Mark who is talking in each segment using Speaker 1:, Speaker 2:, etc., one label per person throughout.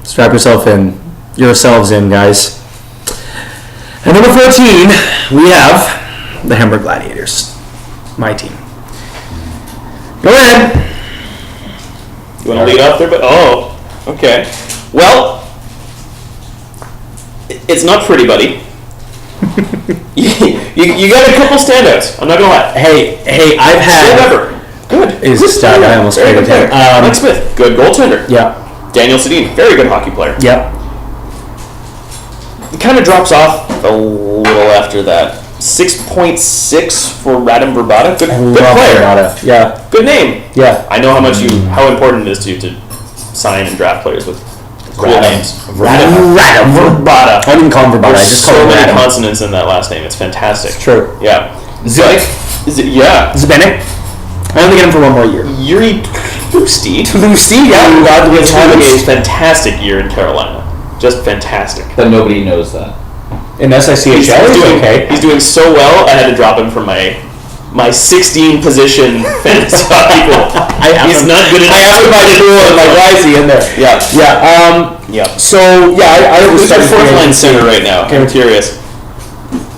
Speaker 1: Strap yourselves in, guys. And number 14, we have the Hamburg Gladiators. My team. Go ahead.
Speaker 2: You want to lead off there? But okay. Well, it's not pretty, buddy. you got a couple standouts. I'm not gonna lie.
Speaker 1: Hey, I've had.
Speaker 2: Weber. Good.
Speaker 1: Is a stud. I almost traded him.
Speaker 2: Mike Smith, good goaltender.
Speaker 1: Yeah.
Speaker 2: Daniel Sedin, very good hockey player.
Speaker 1: Yep.
Speaker 2: It kind of drops off a little after that. 6.6 for Radim Verbata. Good player.
Speaker 1: Verbata. Yeah.
Speaker 2: Good name.
Speaker 1: Yeah.
Speaker 2: I know how important it is to sign and draft players with cool names.
Speaker 1: Radim Verbata. I didn't call him Verbata. I just call him
Speaker 2: so many
Speaker 1: Radim.
Speaker 2: consonants in that last name. It's fantastic.
Speaker 1: It's true.
Speaker 2: Yeah.
Speaker 1: Zbenek. I only get him for one more year.
Speaker 2: Yuri Tlusty.
Speaker 1: Yeah.
Speaker 2: God, he had a fantastic year in Carolina. Just fantastic.
Speaker 3: But nobody knows that.
Speaker 1: In SICHL,
Speaker 2: he's doing so well, I had to drop him from my 16 position fantasy hockey pool. He's not good enough.
Speaker 1: I have him by the pool and why is he in there?
Speaker 2: Yeah.
Speaker 1: Yeah. So I was
Speaker 2: who's your fourth line center right now? Okay. I'm curious.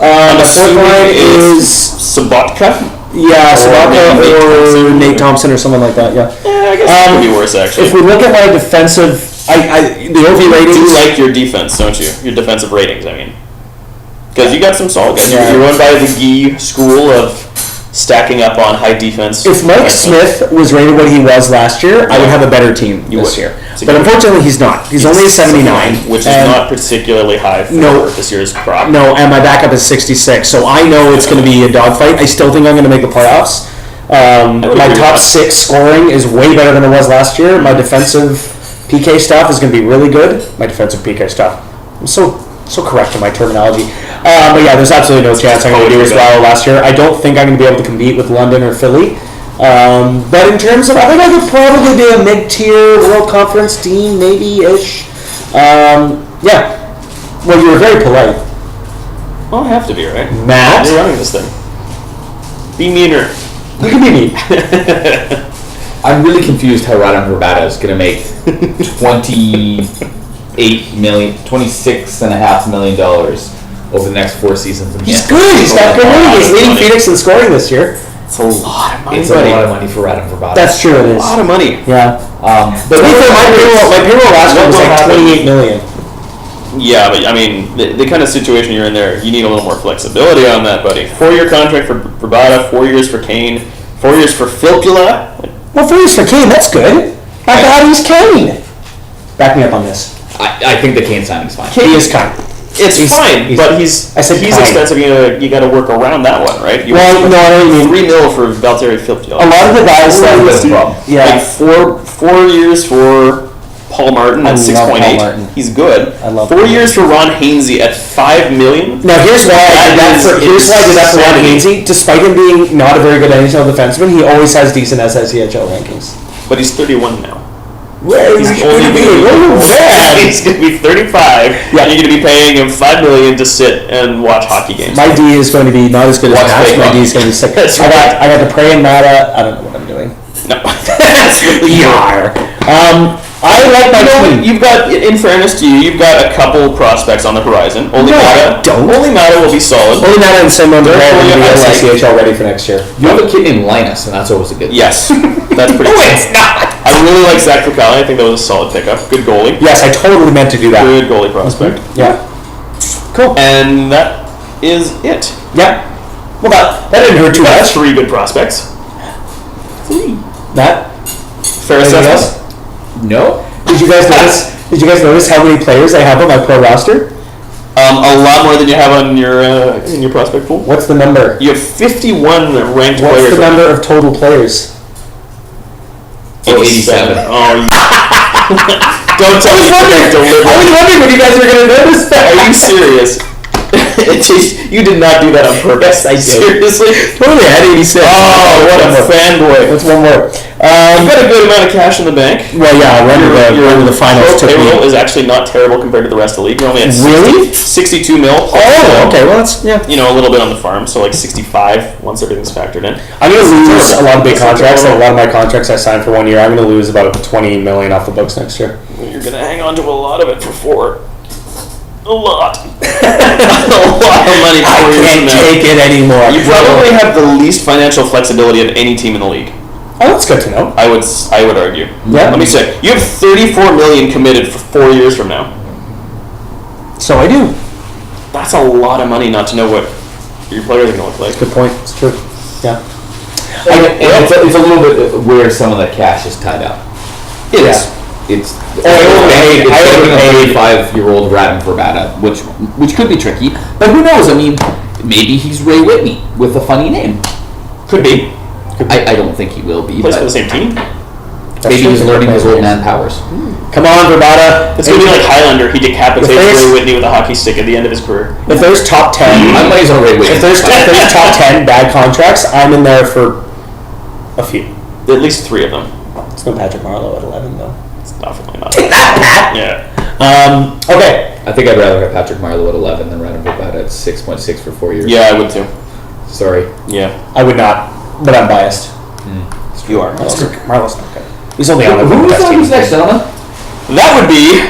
Speaker 1: The fourth line is
Speaker 2: Sobotka.
Speaker 1: Yeah, Sobotka or Nate Thompson or someone like that. Yeah.
Speaker 2: I guess that would be worse actually.
Speaker 1: If we look at my defensive, the OV ratings.
Speaker 2: You like your defense, don't you? Your defensive ratings, I mean. Because you got some solid guys.
Speaker 1: Yeah.
Speaker 2: You're run by the Guy school of stacking up on high defense.
Speaker 1: If Mike Smith was rated what he was last year, I would have a better team this year. But unfortunately, he's not. He's only a 79.
Speaker 2: Which is not particularly high for this year's crop.
Speaker 1: No, and my backup is 66. So I know it's going to be a dogfight. I still think I'm going to make the playoffs. My top 6 scoring is way better than it was last year. My defensive PK stuff is going to be really good. My defensive PK stuff. I'm so correct in my terminology. But yeah, there's absolutely no chance I'm going to do as well last year. I don't think I'm going to be able to compete with London or Philly. But in terms of, I think I could probably be a mid-tier World Conference team, maybe-ish. Yeah. Well, you were very polite.
Speaker 2: Well, I have to be, right?
Speaker 1: Matt?
Speaker 2: You're running this thing. Be meaner.
Speaker 1: You can be mean.
Speaker 3: I'm really confused how Radim Verbata is going to make $26.5 million over the next 4 seasons.
Speaker 1: He's good. He's got good money. He's leading Phoenix in scoring this year.
Speaker 2: It's a lot of money.
Speaker 3: It's a lot of money for Radim Verbata.
Speaker 1: That's true. It is
Speaker 2: a lot of money.
Speaker 1: Yeah.
Speaker 3: But
Speaker 1: my payroll last one was like $28 million.
Speaker 2: Yeah, but I mean, the kind of situation you're in there, you need a little more flexibility on that, buddy. 4-year contract for Verbata, 4 years for Kane, 4 years for Filppula.
Speaker 1: Well, 4 years for Kane, that's good. I thought he's Kane. Back me up on this.
Speaker 3: I think the Kane signing's fine.
Speaker 1: He is kind.
Speaker 2: He's fine, but he's expensive. You got to work around that one, right?
Speaker 1: I don't mean
Speaker 2: $3 million for Valtteri Filppula.
Speaker 1: A lot of the guys
Speaker 2: like 4 years for Paul Martin at 6.8. He's good.
Speaker 1: I love
Speaker 2: 4 years for Ron Hainsey at $5 million.
Speaker 1: Now here's why I did that for Ron Hainsey. Despite him being not a very good NHL defenseman, he always has decent SICHL rankings.
Speaker 2: But he's 31 now.
Speaker 1: Where is he going to be?
Speaker 2: He's going to be 35. Yeah. And you're going to be paying him $5 million to sit and watch hockey games.
Speaker 1: My D is going to be not as good as Matt's. My D is going to be sick. I got to pray and Mata. I don't know what I'm doing.
Speaker 2: No, that's really
Speaker 1: I like my team.
Speaker 2: You've got, in fairness to you, you've got a couple prospects on the horizon. Only Mata will be solid.
Speaker 1: Only Mata and Simon will be SICHL ready for next year.
Speaker 3: You have a kid named Linus, and that's always a good thing.
Speaker 2: Yes, that's pretty cool.
Speaker 1: It's not.
Speaker 2: I really like Zach Fricali. I think that was a solid pickup. Good goalie.
Speaker 1: Yes, I totally meant to do that.
Speaker 2: Good goalie prospect.
Speaker 1: Mm-hmm. Yeah. Cool.
Speaker 2: And that is it.
Speaker 1: Yeah. Well, that didn't hurt too much.
Speaker 2: 3 good prospects. 3.
Speaker 1: Matt?
Speaker 2: Fair assessment?
Speaker 3: No.
Speaker 1: Did you guys notice how many players I have on my pro roster?
Speaker 2: A lot more than you have on your in your prospect pool.
Speaker 1: What's the number?
Speaker 2: You have 51 ranked players.
Speaker 1: What's the number of total players?
Speaker 3: 87.
Speaker 2: Oh, don't tell me.
Speaker 1: I was wondering when you guys were going to notice that.
Speaker 2: Are you serious? You did not do that on purpose.
Speaker 1: Yes, I did.
Speaker 2: Seriously?
Speaker 1: Totally, I had 86.
Speaker 2: Oh, what a fanboy.
Speaker 1: What's one more?
Speaker 2: You've got a good amount of cash in the bank.
Speaker 1: Well, yeah, run the finals
Speaker 2: Pro
Speaker 1: took
Speaker 2: payroll
Speaker 1: me.
Speaker 2: is actually not terrible compared to the rest of the league. You're only at
Speaker 1: Really?
Speaker 2: 62 mil.
Speaker 1: Oh, okay. Well, that's yeah.
Speaker 2: You know, a little bit on the farm, so like 65 once everything's factored in.
Speaker 1: I'm gonna lose a lot of big
Speaker 2: That's not
Speaker 1: contracts.
Speaker 2: terrible.
Speaker 1: A lot of my contracts I signed for 1 year. I'm gonna lose about 20 million off the books next year.
Speaker 2: You're gonna hang on to a lot of it for 4. A lot. A lot of money.
Speaker 1: I can't take it anymore.
Speaker 2: You probably have the least financial flexibility of any team in the league.
Speaker 1: Oh, that's good to know.
Speaker 2: I would argue.
Speaker 1: Yeah.
Speaker 2: Let me say, you have 34 million committed for 4 years from now.
Speaker 1: So I do.
Speaker 2: That's a lot of money not to know what your players are going to look like.
Speaker 1: Good point. It's true. Yeah.
Speaker 3: It's a little bit where some of the cash is tied up.
Speaker 2: It is.
Speaker 3: It's
Speaker 1: I overpaid.
Speaker 3: a 35-year-old Radin Verbata, which could be tricky. But who knows? I mean, maybe he's Ray Whitney with a funny name.
Speaker 2: Could be.
Speaker 3: I don't think he will be.
Speaker 2: Plays
Speaker 3: But
Speaker 2: for the same team.
Speaker 3: maybe he's learning his old man powers.
Speaker 1: Come on, Verbata.
Speaker 2: It's going to be like Highlander. He decapitates
Speaker 1: If there's-
Speaker 2: Ray Whitney with a hockey stick at the end of his career.
Speaker 1: If there's top 10,
Speaker 3: My money's on Ray Whitney.
Speaker 1: if there's top 10 bad contracts, I'm in there for a few.
Speaker 2: At least 3 of them.
Speaker 1: It's no Patrick Marleau at 11 though.
Speaker 2: It's definitely not.
Speaker 1: Take that, Pat.
Speaker 2: Yeah.
Speaker 1: Okay.
Speaker 3: I think I'd rather have Patrick Marleau at 11 than Radin Verbata at 6.6 for 4 years.
Speaker 2: Yeah, I would too.
Speaker 3: Sorry.
Speaker 2: Yeah.
Speaker 1: I would not, but I'm biased.
Speaker 2: You are.
Speaker 1: Marleau's not good. He's only on the
Speaker 3: Who's
Speaker 1: best team.
Speaker 3: who's next, gentlemen?
Speaker 2: That would be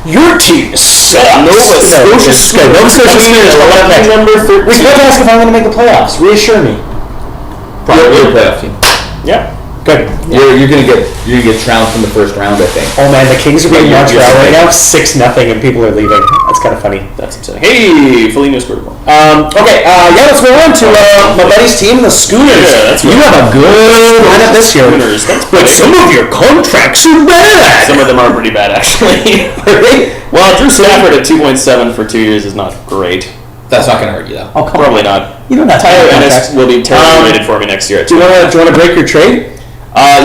Speaker 1: Your team sucks.
Speaker 2: Nova Scotia
Speaker 1: Good. Nova Scotia Schooners are up next.
Speaker 2: number 13.
Speaker 1: We can't ask if I'm going to make the playoffs. Reassure me.
Speaker 3: You're a playoff team.
Speaker 2: Yeah.
Speaker 1: Good.
Speaker 3: You're gonna get trounced in the first round, I think.
Speaker 1: Oh man, the Kings are beating
Speaker 3: You're
Speaker 1: Montreal right
Speaker 3: okay.
Speaker 1: now, 6-0, and people are leaving. That's kind of funny.
Speaker 2: That's upsetting. Hey, Foligno scored a goal.
Speaker 1: Okay, let's move on to my buddy's team, the Schooners.
Speaker 2: Yeah, that's
Speaker 1: you
Speaker 2: right.
Speaker 1: have a good lineup this year.
Speaker 2: Schooners, that's
Speaker 1: But
Speaker 2: pretty.
Speaker 1: some of your contracts are bad.
Speaker 2: Some of them are pretty bad, actually. Well, Drew Stafford at 2.7 for 2 years is not great.
Speaker 3: That's not gonna hurt you though.
Speaker 1: Oh, come
Speaker 2: Probably
Speaker 1: on.
Speaker 2: not.
Speaker 1: You don't have
Speaker 2: Tyler
Speaker 1: to have
Speaker 2: Ennis
Speaker 1: contracts.
Speaker 2: will be terribly rated for me next year.
Speaker 1: Do you want to break your trade?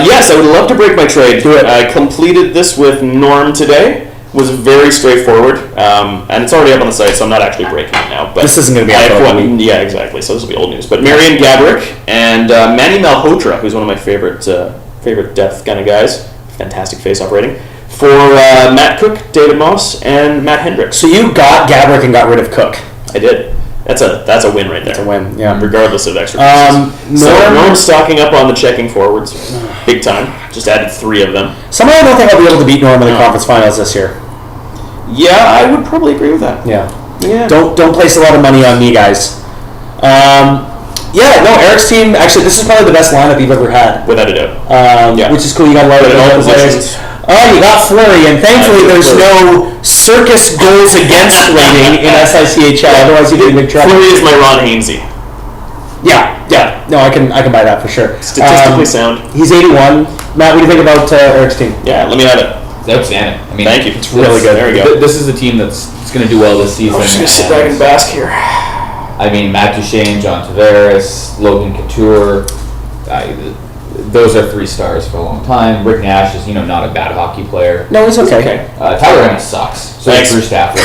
Speaker 2: Yes, I would love to break my trade.
Speaker 1: Do it.
Speaker 2: I completed this with Norm today. Was very straightforward, and it's already up on the site, so I'm not actually breaking it now. But
Speaker 1: This isn't gonna be
Speaker 2: I
Speaker 1: up
Speaker 2: have
Speaker 1: for a
Speaker 2: one.
Speaker 1: week.
Speaker 2: Yeah, exactly. So this will be old news. But Marian Gaborik and Manny Malhotra, who's one of my favorite depth kind of guys, fantastic face-off rating, for Matt Cook, David Moss, and Matt Hendricks.
Speaker 1: So you got Gabrick and got rid of Cook.
Speaker 2: I did. That's a win right there.
Speaker 1: It's a win, yeah.
Speaker 2: Regardless of extra. So
Speaker 1: Norm-
Speaker 2: Norm's stocking up on the checking forwards, big time. Just added 3 of them.
Speaker 1: Somehow I don't think I'll be able to beat Norm in the
Speaker 2: No.
Speaker 1: conference finals this year.
Speaker 2: Yeah, I would probably agree with that.
Speaker 1: Yeah.
Speaker 2: Yeah.
Speaker 1: Don't place a lot of money on me, guys. Eric's team. Actually, this is probably the best lineup you've ever had.
Speaker 2: Without a doubt. Yeah.
Speaker 1: Which is cool. You got a lot of
Speaker 2: Good at all
Speaker 1: good players.
Speaker 2: positions.
Speaker 1: Oh, you got Fleury, and thankfully
Speaker 2: Yeah,
Speaker 1: there's
Speaker 2: Fleury.
Speaker 1: no circus goals against rating in SICHL. Otherwise, you'd be in big trouble.
Speaker 2: Fleury is my Ron Hainsey.
Speaker 1: Yeah. No, I can buy that for sure.
Speaker 2: Statistically sound.
Speaker 1: He's 81. Matt, what do you think about Eric's team?
Speaker 2: Yeah, let me have it.
Speaker 3: It's outstanding. I mean,
Speaker 2: Thank you.
Speaker 3: It's
Speaker 1: really good.
Speaker 2: There we go.
Speaker 3: This is a team that's going to do well this season.
Speaker 2: I'm just gonna sit back and bask here.
Speaker 3: I mean, Matt Duchesne, John Tavares, Logan Couture. Those are 3 stars for a long time. Rick Nash is, not a bad hockey player.
Speaker 1: No, he's okay.
Speaker 3: Tyler Ennis sucks. So
Speaker 2: Thanks.
Speaker 3: does Drew Stafford.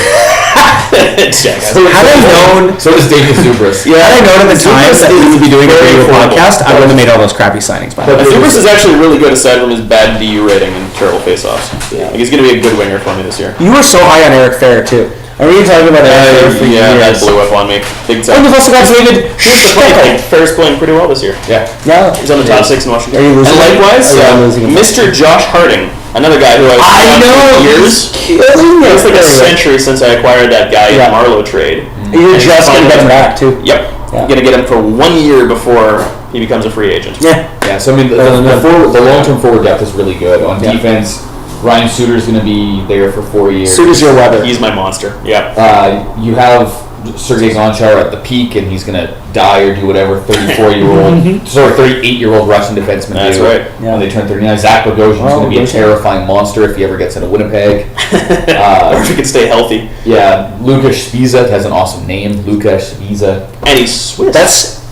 Speaker 1: Had I known,
Speaker 3: So does David Zubris.
Speaker 1: had I known at the time that we would be doing a
Speaker 2: very
Speaker 1: radio
Speaker 2: affordable.
Speaker 1: podcast, I would have made all those crappy signings. By the way.
Speaker 2: Zubris is actually really good aside from his bad DU rating and terrible face-offs. Like, he's going to be a good winger for me this year.
Speaker 1: You were so high on Eric Fair too. Are we talking about Eric Fair for
Speaker 2: That
Speaker 1: years?
Speaker 2: blew up on me. Big
Speaker 1: And
Speaker 2: time.
Speaker 1: we've also got David
Speaker 2: Here's the funny thing.
Speaker 1: Schmeichel.
Speaker 2: Fair's playing pretty well this year.
Speaker 3: Yeah.
Speaker 1: Yeah.
Speaker 2: He's on the top 6 in Washington.
Speaker 1: Are you losing
Speaker 2: And
Speaker 1: him?
Speaker 2: likewise,
Speaker 1: Are you losing him?
Speaker 2: Mr. Josh Harding, another guy who I've
Speaker 1: I
Speaker 2: known
Speaker 1: know.
Speaker 2: for years.
Speaker 1: Killing
Speaker 2: It's like a
Speaker 1: it.
Speaker 2: century since I acquired that guy in
Speaker 1: Yeah.
Speaker 2: the Marlowe trade.
Speaker 1: You're
Speaker 2: And
Speaker 1: just gonna get him back too.
Speaker 2: Yep.
Speaker 1: Yeah.
Speaker 2: I'm going to get him for 1 year before he becomes a free agent.
Speaker 1: Yeah.
Speaker 3: Yeah, so I mean, the long-term forward depth is really good. On defense, Ryan Suter's going to be there for 4 years.
Speaker 1: Suter's your weather.
Speaker 2: He's my monster. Yeah.
Speaker 3: You have Sergei Gonchar at the peak, and he's going to die or do whatever 38-year-old Russian defenseman
Speaker 2: That's
Speaker 3: do
Speaker 2: right.
Speaker 1: Yeah.
Speaker 3: when they turn 39. Zach Bogosian's going to be a
Speaker 1: Bogosian.
Speaker 3: terrifying monster if he ever gets into Winnipeg.
Speaker 2: Or if he can stay healthy.
Speaker 3: Yeah, Lukas Spiza has an awesome name, Lukas Spiza.
Speaker 2: And he's Swiss.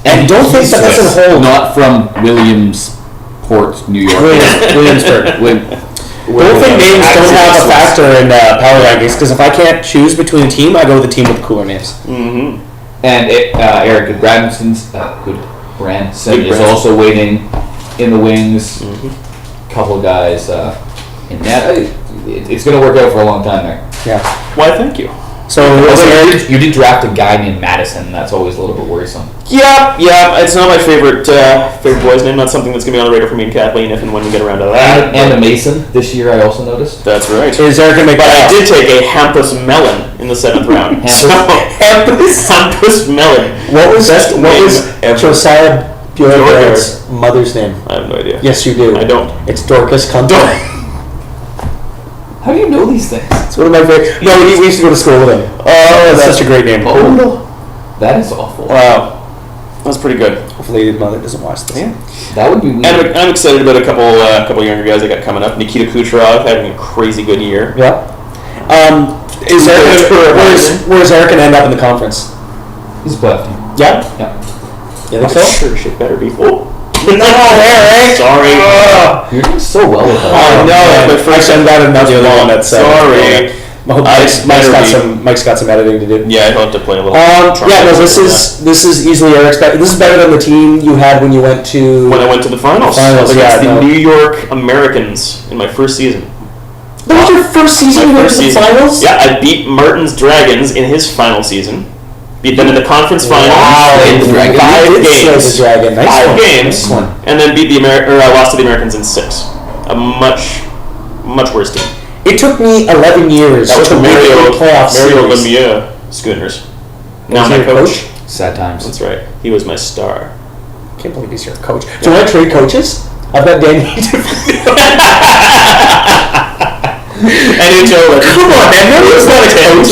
Speaker 1: And don't think
Speaker 3: he's
Speaker 1: that
Speaker 3: Swiss,
Speaker 1: doesn't hold.
Speaker 3: Not from Williamsport, New York.
Speaker 1: Williamsburg. Don't think names don't have a factor in power rankings, because if I can't choose between a team, I go with the team with the cooler names.
Speaker 2: Mm-hmm.
Speaker 3: And Eric Goodbranson is also waiting in the wings.
Speaker 2: Mm-hmm.
Speaker 3: Couple of guys in that. It's going to work out for a long time there.
Speaker 1: Yeah.
Speaker 2: Why, thank you.
Speaker 1: So
Speaker 3: you did draft a guy named Madison. That's always a little bit worrisome.
Speaker 2: Yeah. It's not my favorite boy's name. Not something that's gonna be on the radar for me and Kathleen if and when we get around to that.
Speaker 3: And a Mason this year, I also noticed.
Speaker 2: That's right.
Speaker 1: is Eric gonna make?
Speaker 2: But I did take a Hampus Melon in the 7th round. Hampus Melon.
Speaker 1: What was Josiah Bjork's mother's name?
Speaker 2: I have no idea.
Speaker 1: Yes, you do.
Speaker 2: I don't.
Speaker 1: It's Dorcas Cunter.
Speaker 3: How do you know these things?
Speaker 1: It's one of my favorite. No, we used to go to school with him. Oh, that's such a great name.
Speaker 3: That is awful.
Speaker 2: Wow. That's pretty good.
Speaker 1: Hopefully your mother doesn't watch this.
Speaker 2: Yeah.
Speaker 3: That would be weird.
Speaker 2: And I'm excited about a couple younger guys I got coming up. Nikita Kucherov having a crazy good year.
Speaker 1: Yeah. Where's Eric gonna end up in the conference?
Speaker 3: He's a playoff team.
Speaker 1: Yeah.
Speaker 3: Yeah.
Speaker 1: You think so?
Speaker 2: Sure shit better be. Oh.
Speaker 1: No, Eric.
Speaker 2: Sorry.
Speaker 3: You're doing so well with that.
Speaker 1: Oh no! But first, I'm not another one that's
Speaker 2: sorry.
Speaker 1: Mike's got some editing to do.
Speaker 2: Yeah, I'll have to play a little.
Speaker 1: This is easily Eric's. This is better than the team you had when you went to.
Speaker 2: When I went to the finals. The New York Americans in my first season.
Speaker 1: That was your first season. You went to the finals.
Speaker 2: Yeah, I beat Martin's Dragons in his final season. Beat them in the conference final in 5 games.
Speaker 1: Nice
Speaker 2: 5 games,
Speaker 1: nice
Speaker 2: and then beat lost to the Americans in 6. A much worse team.
Speaker 1: It took me 11 years
Speaker 2: That was
Speaker 1: to
Speaker 2: the
Speaker 1: Mario
Speaker 2: Lemieux Schooners. Now my coach.
Speaker 3: Sad times.
Speaker 2: That's right. He was my star.
Speaker 1: I can't believe he's your coach. Do you want to trade coaches? I bet Danny.
Speaker 2: NHL.
Speaker 1: Come on, man. That was not a coach.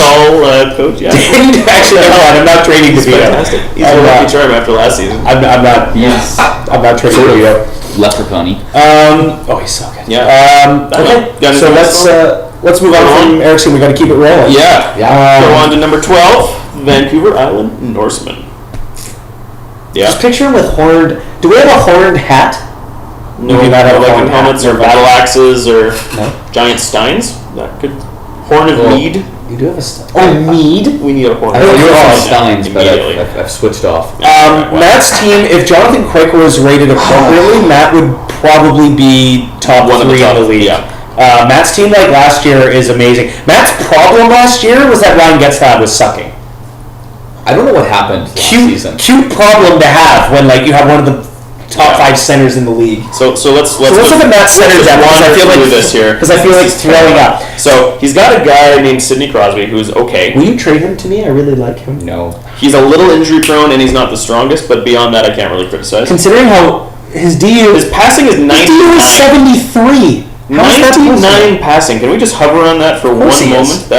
Speaker 2: Coach. Yeah.
Speaker 1: Actually, no, I'm not trading to be
Speaker 2: fantastic. He's a lucky charm after last season.
Speaker 1: I'm not.
Speaker 3: Yes.
Speaker 1: I'm not trading to you.
Speaker 3: Leprechaun-y.
Speaker 1: Oh, he's so good.
Speaker 2: Yeah.
Speaker 1: Okay. So let's move on from Erickson. We got to keep it rolling.
Speaker 2: Yeah. Go on to number 12, Vancouver Island Norsemen. Yeah.
Speaker 1: Just picture him with horned. Do we have a horned hat?
Speaker 2: No,
Speaker 1: not have
Speaker 2: like helmets or battle axes or giant steins. That could horn of mead.
Speaker 1: You do have a mead.
Speaker 2: We need a horn.
Speaker 3: I don't know
Speaker 2: of
Speaker 3: steins, but I've switched off.
Speaker 1: Matt's team. If Jonathan Quick was rated appropriately, Matt would probably be top 3 in the league.
Speaker 2: Yeah.
Speaker 1: Matt's team, like last year, is amazing. Matt's problem last year was that Ryan Getzlaff was sucking.
Speaker 3: I don't know what happened last season.
Speaker 1: Cute problem to have when you have one of the top 5 centers in the league.
Speaker 2: So let's look
Speaker 1: at Matt's centers depth because I feel like
Speaker 2: this here
Speaker 1: because I feel like throwing up.
Speaker 2: So he's got a guy named Sidney Crosby who's okay.
Speaker 1: Will you trade him to me? I really like him.
Speaker 3: No.
Speaker 2: He's a little injury prone and he's not the strongest, but beyond that I can't really criticize.
Speaker 1: Considering how his passing is 99. His DU is 73.
Speaker 2: 99 passing. Can we just hover on that for one moment?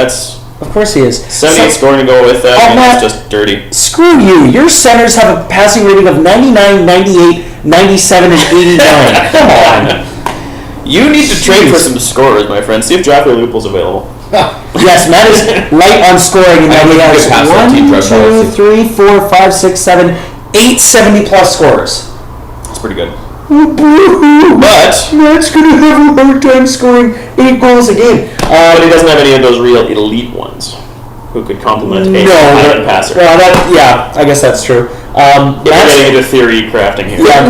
Speaker 1: Of course he is.
Speaker 2: 78 scoring to go with that. It's just dirty.
Speaker 1: Screw you. Your centers have a passing rating of 99, 98, 97, and 89. Come on.
Speaker 2: You need to trade for some scorers, my friend. See if Joffrey Lupul's available.
Speaker 1: Yes, Matt is light on scoring, and now he has 1, 2, 3, 4, 5, 6, 7, 8 70-plus scorers.
Speaker 2: That's pretty good.
Speaker 1: But Matt's going to have a hard time scoring 8 goals a game.
Speaker 2: But he doesn't have any of those real elite ones who could complement a high-end passer.
Speaker 1: Well, I guess that's true.
Speaker 2: We're getting into theory crafting here.
Speaker 3: Yeah,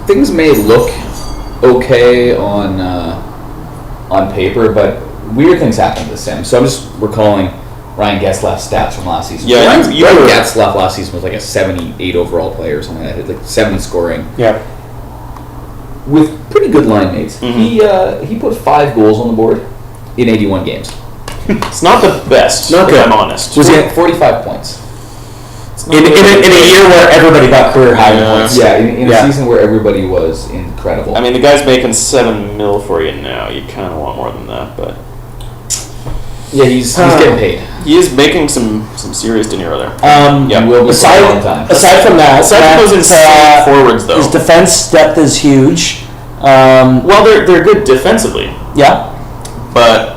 Speaker 3: things may look okay on paper, but weird things happen to the Sim. So I'm just recalling Ryan Getzlaff's stats from last season.
Speaker 2: Yeah,
Speaker 3: Ryan Getzlaff last season was like a 78 overall player or something like that, like 70 scoring.
Speaker 1: Yeah.
Speaker 3: With pretty good line mates. Mm-hmm. He put 5 goals on the board in 81 games.
Speaker 2: It's not the best, if I'm honest.
Speaker 3: Was he at 45 points?
Speaker 1: In a year where everybody got career high points.
Speaker 3: Yeah, in a season where everybody was incredible.
Speaker 2: I mean, the guy's making $7 million for you now. You kind of want more than that, but
Speaker 3: yeah, he's getting paid.
Speaker 2: He is making some serious dinero there.
Speaker 3: Will be
Speaker 1: aside from that,
Speaker 2: aside from those insane forwards, though,
Speaker 1: his defense depth is huge.
Speaker 2: Well, they're good defensively.
Speaker 1: Yeah,
Speaker 2: but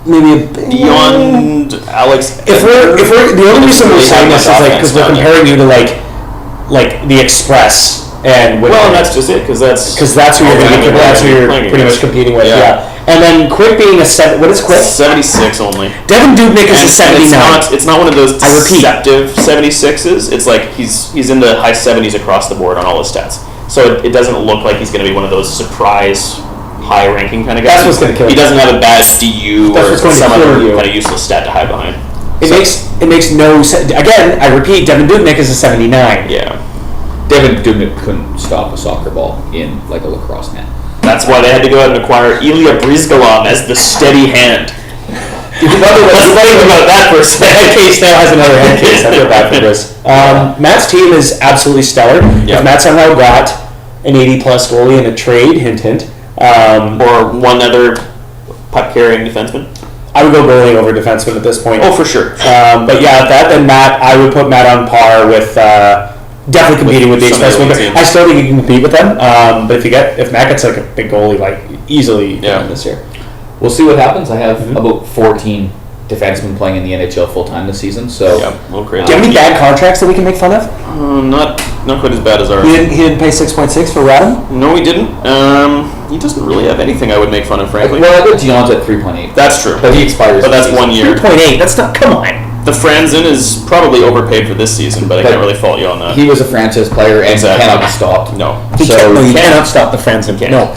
Speaker 1: maybe
Speaker 2: beyond Alex.
Speaker 1: If we're the only reason we're saying this is because we're comparing you to like the Express and win.
Speaker 2: Well, and that's just it, because that's
Speaker 1: who you're going to be. That's who you're pretty much competing with. Yeah. And then Quick being what is Quick?
Speaker 2: 76 only.
Speaker 1: Devin Dubnyk is a 79.
Speaker 2: It's not one of those
Speaker 1: I repeat.
Speaker 2: deceptive 76s. It's like he's in the high 70s across the board on all his stats. So it doesn't look like he's going to be one of those surprise high ranking kind of guys.
Speaker 1: That's what's going to kill him.
Speaker 2: He doesn't have a bad DU or some other
Speaker 1: you.
Speaker 2: kind of useless stat to hide behind.
Speaker 1: It makes no sense. Again, I repeat, Devin Dubnyk is a 79.
Speaker 2: Yeah.
Speaker 3: Devin Dubnyk couldn't stop a soccer ball in like a lacrosse net.
Speaker 2: That's why they had to go out and acquire Ilya Brizgalov as the steady hand. Let's think about that for a second.
Speaker 1: Head case now has another head case. I feel bad for this. Matt's team is absolutely stellar.
Speaker 2: Yep.
Speaker 1: If Matt somehow got an 80-plus goalie in a trade, hint, hint.
Speaker 2: Or one other puck-carrying defenseman.
Speaker 1: I would go goalie over defenseman at this point.
Speaker 2: Oh, for sure.
Speaker 1: But yeah, then Matt, I would put Matt on par with definitely competing with the expressmen. I still think he can compete with them. But if Matt gets like a big goalie, like easily win this year.
Speaker 3: We'll see what happens. I have about 14 defensemen playing in the NHL full time this season. So
Speaker 2: yeah, a little crazy.
Speaker 1: Do you have any bad contracts that we can make fun of?
Speaker 2: Not quite as bad as ours.
Speaker 1: He didn't pay 6.6 for Radom?
Speaker 2: No, he didn't. He doesn't really have anything I would make fun of, frankly.
Speaker 3: Well, I bet Dion's at 3.8.
Speaker 2: That's true.
Speaker 3: But he expires.
Speaker 2: But that's 1 year.
Speaker 1: 3.8. That's not. Come on.
Speaker 2: The Franzen is probably overpaid for this season, but I can't really fault you on that.
Speaker 3: He was a franchise player and cannot be stopped.
Speaker 2: No.
Speaker 1: You cannot stop the Franzen. No.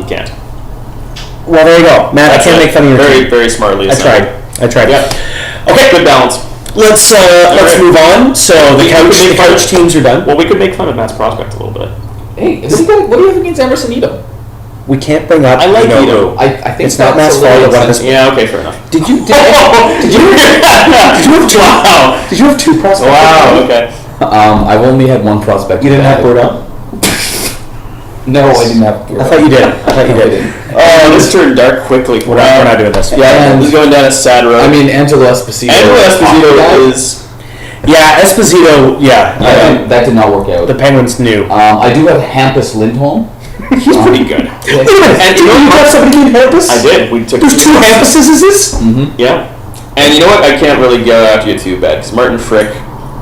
Speaker 2: You can't.
Speaker 1: Well, there you go, Matt. I can't make fun of your
Speaker 2: very,
Speaker 1: team.
Speaker 2: very smartly.
Speaker 1: I tried.
Speaker 2: Yeah.
Speaker 1: Okay,
Speaker 2: good balance.
Speaker 1: Let's move on. So the couch teams are done.
Speaker 2: Well, we could make fun of Matt's prospect a little bit.
Speaker 3: Hey, what do you have against Emerson Ito?
Speaker 1: We can't bring up.
Speaker 2: I like Ito.
Speaker 3: I think
Speaker 1: it's not Matt's fault.
Speaker 2: Yeah. Okay. Fair enough.
Speaker 1: Did you have two? Wow. Did you have two prospects?
Speaker 2: Wow. Okay.
Speaker 3: I've only had one prospect.
Speaker 1: You didn't have Bourdon?
Speaker 3: No, I didn't have.
Speaker 1: I thought you did.
Speaker 2: Oh, this turned dark quickly.
Speaker 1: We're not doing this.
Speaker 3: Yeah,
Speaker 2: he's going down a sad road.
Speaker 3: I mean, Angelo Esposito.
Speaker 2: is.
Speaker 1: Yeah, Esposito. Yeah,
Speaker 3: that did not work out.
Speaker 1: The Penguins knew.
Speaker 3: I do have Hampus Lindholm.
Speaker 2: He's pretty good.
Speaker 1: And you have somebody named Hampus?
Speaker 2: I did. We took.
Speaker 1: There's two Hampuses.
Speaker 3: Mm-hmm.
Speaker 2: Yeah. And you know what? I can't really go after you too bad because Martin Frick.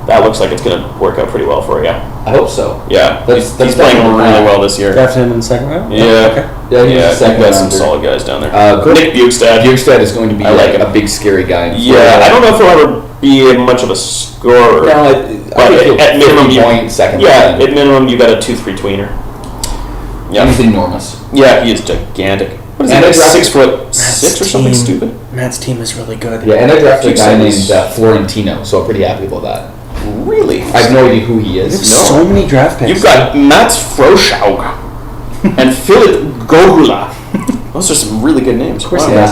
Speaker 2: That looks like it's going to work out pretty well for you.
Speaker 3: I hope so.
Speaker 2: Yeah,
Speaker 3: he's
Speaker 2: playing really well this year.
Speaker 1: Drafted him in the second round?
Speaker 2: Yeah.
Speaker 3: Yeah, he's
Speaker 2: second got some solid guys down there.
Speaker 3: Nick
Speaker 2: Bukestad.
Speaker 3: Bukestad is going to be
Speaker 2: like
Speaker 3: a big scary guy.
Speaker 2: Yeah, I don't know if he'll ever be much of a scorer.
Speaker 3: No,
Speaker 2: but at minimum,
Speaker 3: at
Speaker 2: minimum, you got a 2-3 tweener.
Speaker 3: Yeah, he's enormous.
Speaker 2: Yeah, he is gigantic. What is he, like 6'6" or something stupid?
Speaker 1: Matt's team is really good.
Speaker 3: Yeah, and I drafted a guy named Florentino, so I'm pretty happy about that.
Speaker 2: Really?
Speaker 3: I have no idea who he is.
Speaker 1: So many draft picks.
Speaker 2: You've got Mats Froshaug and Philip Gogula. Those are some really good names.
Speaker 1: Of course he
Speaker 3: does.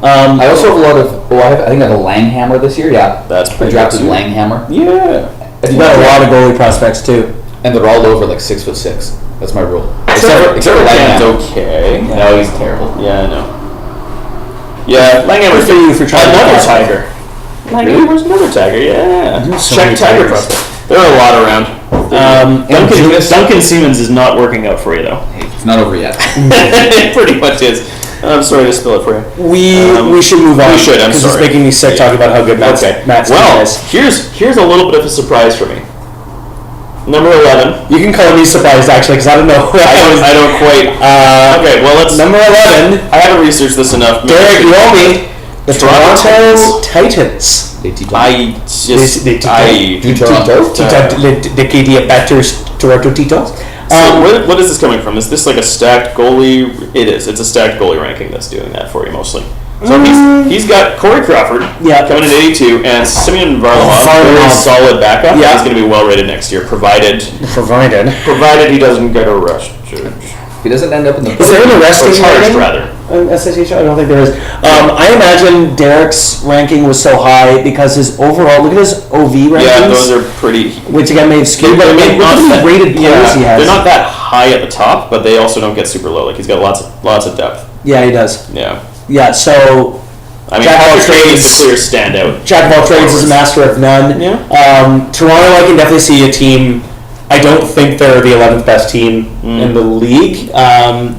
Speaker 3: I also have a lot of. I think I have a Langhammer this year. Yeah,
Speaker 2: that's pretty.
Speaker 3: I drafted Langhammer.
Speaker 2: Yeah,
Speaker 1: you got a lot of goalie prospects too,
Speaker 3: and they're all over like 6'6". That's my rule.
Speaker 2: Except for Langhammer's okay.
Speaker 3: No, he's terrible.
Speaker 2: Yeah, I know. Yeah, Langhammer's
Speaker 1: for you for trying
Speaker 2: another Tiger. Langhammer's another Tiger. Yeah, check Tiger prospect. There are a lot around. Duncan Siemens is not working out for you though.
Speaker 3: Hey, it's not over yet.
Speaker 2: It pretty much is. I'm sorry to spill it for you.
Speaker 1: We should move on.
Speaker 2: We should. I'm sorry.
Speaker 1: Because it's making me sick talking about how good Matt's team is.
Speaker 2: Here's a little bit of a surprise for me. Number 11.
Speaker 1: You can call me surprised actually, because I don't know.
Speaker 2: I don't quite. Okay, well let's.
Speaker 1: Number 11.
Speaker 2: I haven't researched this enough.
Speaker 1: Derek, you owe me. The Toronto Titans. Toronto Titans.
Speaker 2: So what is this coming from? Is this like a stacked goalie? It is. It's a stacked goalie ranking that's doing that for you mostly. So he's got Corey Crawford coming in 82 and Simeon Varlamov, very solid backup. Yeah. He's going to be well rated next year, provided he doesn't get arrested.
Speaker 3: He doesn't end up in the.
Speaker 1: Is there an arresting
Speaker 2: charged rather?
Speaker 1: SICHL? I don't think there is. I imagine Derek's ranking was so high because his overall. Look at his OV rankings.
Speaker 2: Yeah, those are pretty.
Speaker 1: Which again may have skewed, but look at the rated players he has.
Speaker 2: They're not that high at the top, but they also don't get super low. Like he's got lots of depth.
Speaker 1: Yeah, he does.
Speaker 2: Yeah.
Speaker 1: Yeah. So.
Speaker 2: I mean, Jack of all trades is a clear standout.
Speaker 1: Jack of all trades is a master of none.
Speaker 2: Yeah.
Speaker 1: Toronto, I can definitely see a team. I don't think they're the 11th best team in the league.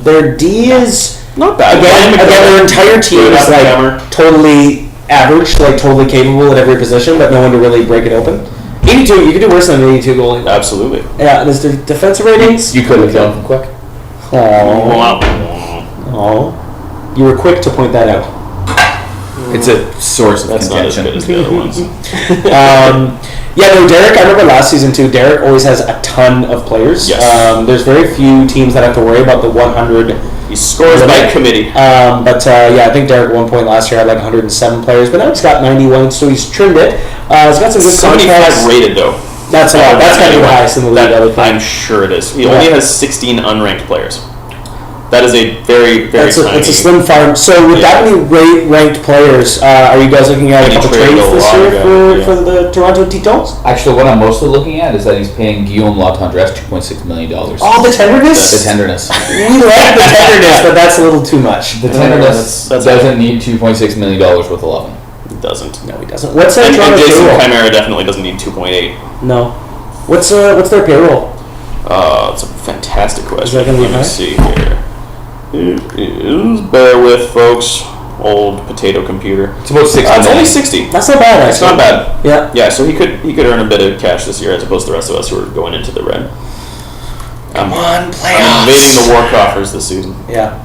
Speaker 1: Their D is
Speaker 2: not bad.
Speaker 1: Again, their entire team is like totally average, like totally capable at every position, but no one to really break it open. 82. You could do worse than an 82 goalie.
Speaker 2: Absolutely.
Speaker 1: Yeah, and his defensive ratings.
Speaker 3: You could have done them quick.
Speaker 1: Oh, you were quick to point that out.
Speaker 3: It's a source of
Speaker 2: That's not as
Speaker 3: contention.
Speaker 2: good as the other ones.
Speaker 1: Yeah, no, Derek, I remember last season too, Derek always has a ton of players.
Speaker 2: Yes.
Speaker 1: There's very few teams that have to worry about the 100.
Speaker 2: He scores by committee.
Speaker 1: Yeah, I think Derek at one point last year had like 107 players, but now he's got 91, so he's trimmed it. He's got some good
Speaker 2: 75
Speaker 1: contracts.
Speaker 2: rated though.
Speaker 1: That's a lot. That's got to be the highest in the league, I would think.
Speaker 2: I'm sure it is. He only has 16 unranked players. That is a very, very
Speaker 1: It's
Speaker 2: tiny.
Speaker 1: a slim farm. So with that many ranked players, are you guys looking at a couple
Speaker 2: traded
Speaker 1: trades
Speaker 2: a
Speaker 1: this
Speaker 2: lot
Speaker 1: year
Speaker 2: ago,
Speaker 1: for the Toronto Titans?
Speaker 3: Actually, what I'm mostly looking at is that he's paying Guillaume Latendresse $2.6 million.
Speaker 1: Oh, the tenderness?
Speaker 3: The tenderness.
Speaker 1: We like the tenderness, but that's a little too much.
Speaker 3: The tenderness
Speaker 2: that's
Speaker 3: doesn't need $2.6 million with 11.
Speaker 2: It doesn't.
Speaker 1: No, he doesn't. What's
Speaker 2: And
Speaker 1: Toronto's
Speaker 2: Jason
Speaker 1: payroll?
Speaker 2: Chimera definitely doesn't need 2.8.
Speaker 1: No. What's their payroll?
Speaker 2: It's a fantastic question.
Speaker 1: that gonna be
Speaker 2: Let me
Speaker 1: high?
Speaker 2: see here. It is. Bear with, folks. Old potato computer.
Speaker 3: It's about 60
Speaker 2: It's only
Speaker 3: million.
Speaker 2: 60.
Speaker 1: That's not bad.
Speaker 2: It's not bad.
Speaker 1: Yeah.
Speaker 2: Yeah, so he could earn a bit of cash this year as opposed to the rest of us who are going into the red.
Speaker 1: Come on,
Speaker 2: I'm
Speaker 1: playoffs.
Speaker 2: invading the war coffers this season.
Speaker 1: Yeah.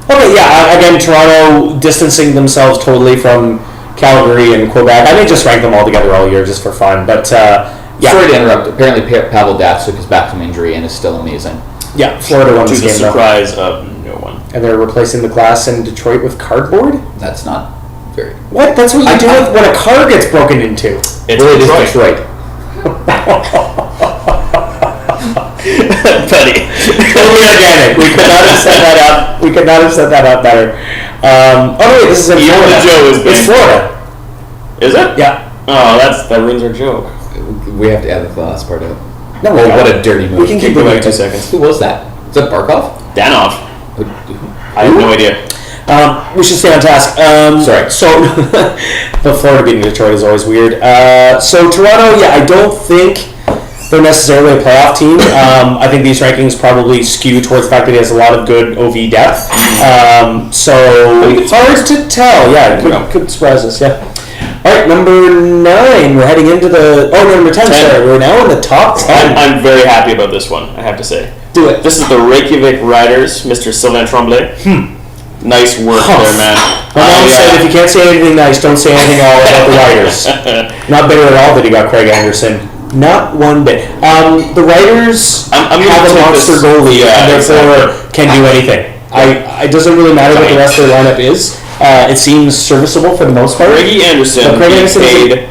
Speaker 1: Okay. Yeah. Again, Toronto distancing themselves totally from Calgary and Quebec. I may just rank them all together all year just for fun. But yeah.
Speaker 3: Sorry to interrupt. Apparently, Pavel Datsyuk is back from injury and is still amazing.
Speaker 1: Yeah. Florida won
Speaker 2: To
Speaker 1: this
Speaker 2: the
Speaker 1: game though.
Speaker 2: surprise of no one.
Speaker 1: And they're replacing the glass in Detroit with cardboard?
Speaker 3: That's not very.
Speaker 1: What? That's what you do when a car gets broken into.
Speaker 2: It's
Speaker 3: Well, it is
Speaker 2: Detroit.
Speaker 3: Detroit.
Speaker 2: Buddy.
Speaker 1: Totally organic. We could not have set that up. We could not have set that up better. Oh no, wait, this is in
Speaker 2: Even
Speaker 1: Florida.
Speaker 2: the Joe is
Speaker 1: It's
Speaker 2: big.
Speaker 1: Florida.
Speaker 2: Is it?
Speaker 1: Yeah.
Speaker 2: Oh, that ruins our joke.
Speaker 3: We have to edit the last part out.
Speaker 1: No,
Speaker 3: Oh, what a dirty move.
Speaker 1: We can keep
Speaker 2: Go
Speaker 1: moving.
Speaker 2: back 2 seconds.
Speaker 3: Who was that? Is that Barkov?
Speaker 2: Danov. I have no idea.
Speaker 1: We should stay on task.
Speaker 3: Sorry.
Speaker 1: So, but Florida beating Detroit is always weird. So Toronto, yeah, I don't think they're necessarily a playoff team. I think these rankings probably skew towards the fact that he has a lot of good OV depth. So it's hard to tell. Yeah, it could surprise us. Yeah. All right, number 9. We're heading into the number 10.
Speaker 2: 10.
Speaker 1: Sorry, we're now in the top 10.
Speaker 2: I'm very happy about this one, I have to say.
Speaker 1: Do it.
Speaker 2: This is the Reykjavik Riders, Mr. Sylvain Tremblay. Nice work there, man.
Speaker 1: My mom said if you can't say anything nice, don't say anything all about the Riders. Not bitter at all that he got Craig Anderson. Not one bit. The Riders
Speaker 2: I'm gonna
Speaker 1: have a
Speaker 2: take
Speaker 1: monster
Speaker 2: this-
Speaker 1: goalie
Speaker 2: yeah,
Speaker 1: and therefore can do anything. It doesn't really matter what the rest of their lineup is. It seems serviceable for the most part.
Speaker 2: Reggie Anderson
Speaker 1: So Craig
Speaker 2: being
Speaker 1: Anderson is
Speaker 2: paid.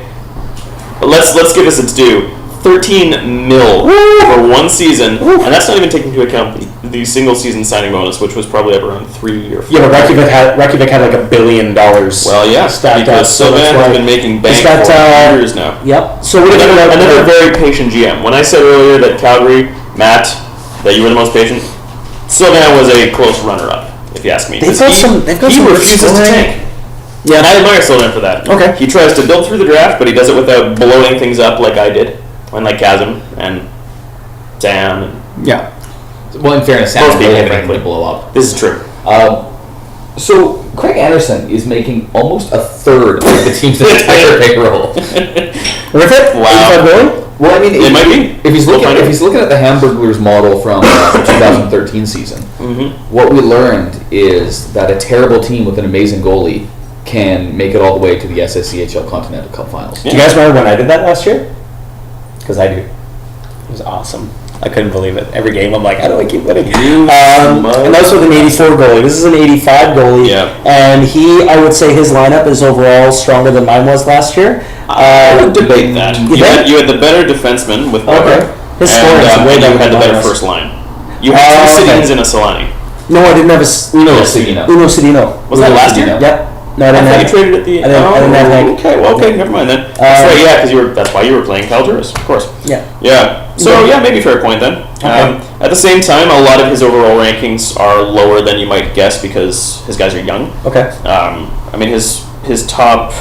Speaker 2: Let's give this its due. 13 mil for 1 season, and that's not even taking into account the single season signing bonus, which was probably up around 3 or 4.
Speaker 1: Yeah, but Reykjavik had like $1 billion.
Speaker 2: Well, yeah,
Speaker 1: stacked up.
Speaker 2: because
Speaker 1: So that's
Speaker 2: Sylvain has
Speaker 1: why
Speaker 2: been making bank
Speaker 1: he's got,
Speaker 2: for years now.
Speaker 1: Yep. So what are you going to
Speaker 2: Another very patient GM. When I said earlier that Calgary, Matt, that you were the most patient, Sylvain was a close runner-up, if you ask me.
Speaker 1: They've got some good
Speaker 2: refuses to
Speaker 1: scoring.
Speaker 2: tank. Yeah, and I admire Sylvain for that.
Speaker 1: Okay.
Speaker 2: He tries to build through the draft, but he does it without blowing things up like I did, and like Chasm and Sam. And
Speaker 1: Yeah.
Speaker 3: Well, in fairness,
Speaker 2: Most
Speaker 3: Sam
Speaker 2: people,
Speaker 3: really having
Speaker 2: frankly.
Speaker 3: to blow up.
Speaker 2: This is true.
Speaker 3: So Craig Anderson is making almost a third of the team's entire payroll.
Speaker 1: Worth it?
Speaker 2: Wow.
Speaker 1: 85 million?
Speaker 3: Well, I mean,
Speaker 2: It might be.
Speaker 3: If he's
Speaker 2: We'll
Speaker 3: looking,
Speaker 2: find
Speaker 3: if
Speaker 2: out.
Speaker 3: he's looking at the Hamburglers model from the 2013 season, what we learned is that a terrible team with an amazing goalie can make it all the way to the SICHL Continental Cup Finals.
Speaker 1: Do you guys remember when I did that last year? Because I do. It was awesome. I couldn't believe it. Every game, I'm like, how do I keep winning? And that's with an 84 goalie. This is an 85 goalie.
Speaker 2: Yeah.
Speaker 1: And I would say his lineup is overall stronger than mine was last year.
Speaker 2: I would debate that.
Speaker 1: You think?
Speaker 2: You had the better defenseman with Weber,
Speaker 1: His scoring is
Speaker 2: and
Speaker 1: way
Speaker 2: you
Speaker 1: better
Speaker 2: had the
Speaker 1: than
Speaker 2: better
Speaker 1: mine was.
Speaker 2: first line. You had two Sedins and a Solani.
Speaker 1: No, I didn't have
Speaker 3: Uno Cedino.
Speaker 1: Uno Cedino.
Speaker 2: Was that last year?
Speaker 1: Yep. No, I
Speaker 2: I
Speaker 1: didn't
Speaker 2: thought
Speaker 1: have
Speaker 2: you traded at the.
Speaker 1: I didn't have Hank.
Speaker 2: Okay, well, okay, never mind then. That's right, yeah, because that's why you were playing Calderas, of course.
Speaker 1: Yeah.
Speaker 2: Yeah. So yeah, maybe fair point then. At the same time, a lot of his overall rankings are lower than you might guess because his guys are young.
Speaker 1: Okay.
Speaker 2: I mean, his top.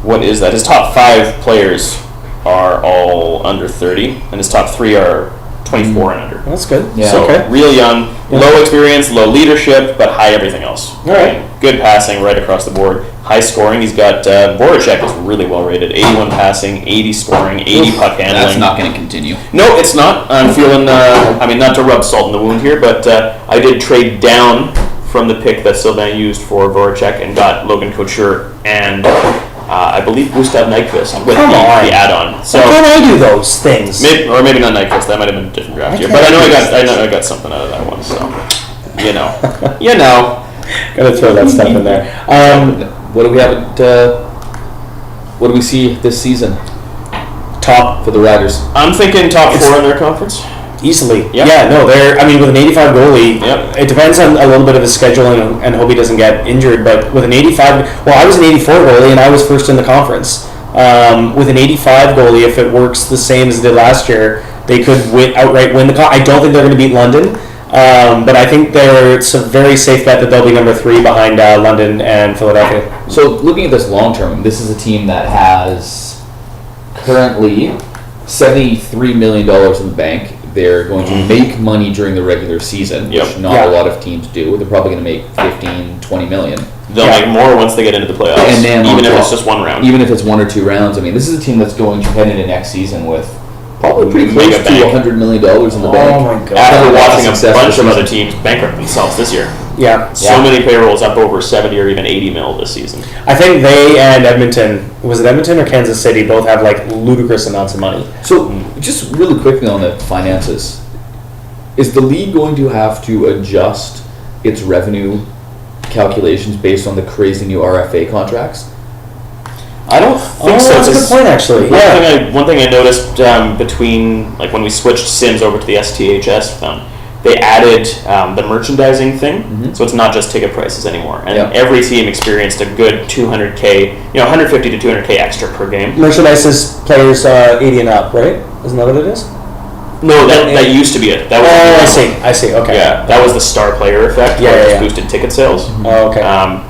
Speaker 2: What is that? His top 5 players are all under 30, and his top 3 are 24 and under.
Speaker 1: That's good.
Speaker 3: Yeah.
Speaker 2: So
Speaker 1: Okay.
Speaker 2: real young, low experience, low leadership, but high everything else.
Speaker 1: All right.
Speaker 2: Good passing right across the board. High scoring. He's got Voracek is really well rated. 81 passing, 80 scoring, 80 puck handling.
Speaker 3: That's not going to continue.
Speaker 2: No, it's not. I'm feeling. I mean, not to rub salt in the wound here, but I did trade down from the pick that Sylvain used for Voracek and got Logan Couture and I believe Gustav Nyquist with the add-on. So
Speaker 1: How can I do those things?
Speaker 2: maybe not Nyquist. That might have been a different draft year,
Speaker 1: can't
Speaker 2: but I know
Speaker 1: do
Speaker 2: I got something out of that one. So you know.
Speaker 1: Gotta throw that stuff in there.
Speaker 3: What do we have what do we see this season
Speaker 1: Top
Speaker 3: for the Riders?
Speaker 2: I'm thinking top 4 in their conference.
Speaker 1: easily.
Speaker 2: Yep.
Speaker 1: Yeah, no, they're. I mean, with an 85 goalie,
Speaker 2: Yep.
Speaker 1: it depends on a little bit of his scheduling and hope he doesn't get injured. But with an 85, well, I was an 84 goalie and I was first in the conference. With an 85 goalie, if it works the same as it did last year, they could outright win the. I don't think they're going to beat London, but I think it's a very safe bet that they'll be number 3 behind London and Philadelphia.
Speaker 3: So looking at this long term, this is a team that has currently $73 million in the bank. They're going to make money during the regular season, which not a lot of teams do. They're probably going to make 15, 20 million.
Speaker 2: They'll make more once they get into the playoffs,
Speaker 3: And then
Speaker 2: even if it's just one round.
Speaker 3: Even if it's 1 or 2 rounds. I mean, this is a team that's going to head into next season with probably pretty
Speaker 2: Mega
Speaker 3: close to
Speaker 2: bank.
Speaker 3: $100 million in the bank.
Speaker 1: Oh my god!
Speaker 2: After watching a
Speaker 3: Successful
Speaker 2: bunch of other
Speaker 3: season.
Speaker 2: teams bankrupt themselves this year.
Speaker 1: Yeah.
Speaker 2: So many payrolls up over 70 or even 80 mil this season.
Speaker 1: I think they and Edmonton, was it Edmonton or Kansas City, both have like ludicrous amounts of money.
Speaker 3: So, just really quickly on the finances, is the league going to have to adjust its revenue calculations based on the crazy new RFA contracts?
Speaker 2: I don't think so.
Speaker 1: That's a good point, actually. Yeah.
Speaker 2: One thing I noticed between like when we switched Sims over to the STHS fund, they added the merchandising thing, so it's not just ticket prices anymore. And every team experienced a good 200K, 150 to 200K extra per game.
Speaker 1: Merchandise is players 80 and up, right? Isn't that what it is?
Speaker 2: No, that used to be it. That was
Speaker 1: I see. Okay.
Speaker 2: Yeah, that was the star player effect, where it boosted ticket sales.
Speaker 1: Oh, okay.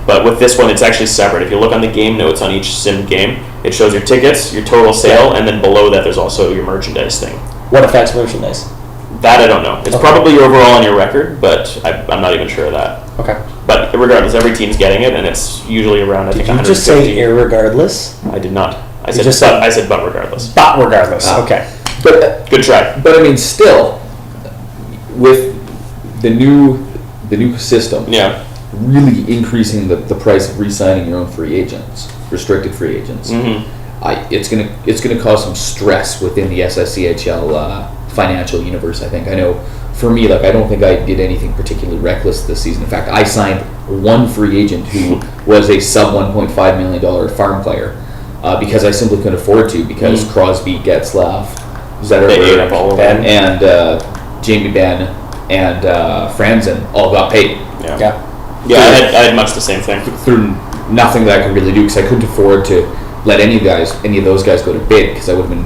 Speaker 2: But with this one, it's actually separate. If you look on the game notes on each sim game, it shows your tickets, your total sale, and then below that, there's also your merchandise thing.
Speaker 1: What affects merchandise?
Speaker 2: That I don't know. It's probably your overall on your record, but I'm not even sure of that.
Speaker 1: Okay.
Speaker 2: But regardless, every team's getting it, and it's usually around, I think,
Speaker 1: Did you
Speaker 2: 150.
Speaker 1: just say irregardless?
Speaker 2: I did not. I
Speaker 1: You
Speaker 2: said
Speaker 1: just
Speaker 2: but.
Speaker 1: said-
Speaker 2: I said but regardless.
Speaker 1: But regardless. Okay.
Speaker 3: But
Speaker 2: Good try.
Speaker 3: I mean, still, with the new system,
Speaker 2: Yeah.
Speaker 3: really increasing the price of re-signing your own free agents, restricted free agents. It's gonna cause some stress within the SICHL financial universe. I think. I know for me, like I don't think I did anything particularly reckless this season. In fact, I signed one free agent who was a sub $1.5 million farm player because I simply couldn't afford to because Crosby, Getzlaff,
Speaker 2: They ate up all of
Speaker 3: Ben,
Speaker 2: them.
Speaker 3: and Jamie Benn and Franzen all got paid.
Speaker 2: Yeah, I had much the same thing.
Speaker 3: Through nothing that I could really do because I couldn't afford to let any of those guys go to bid because I would have been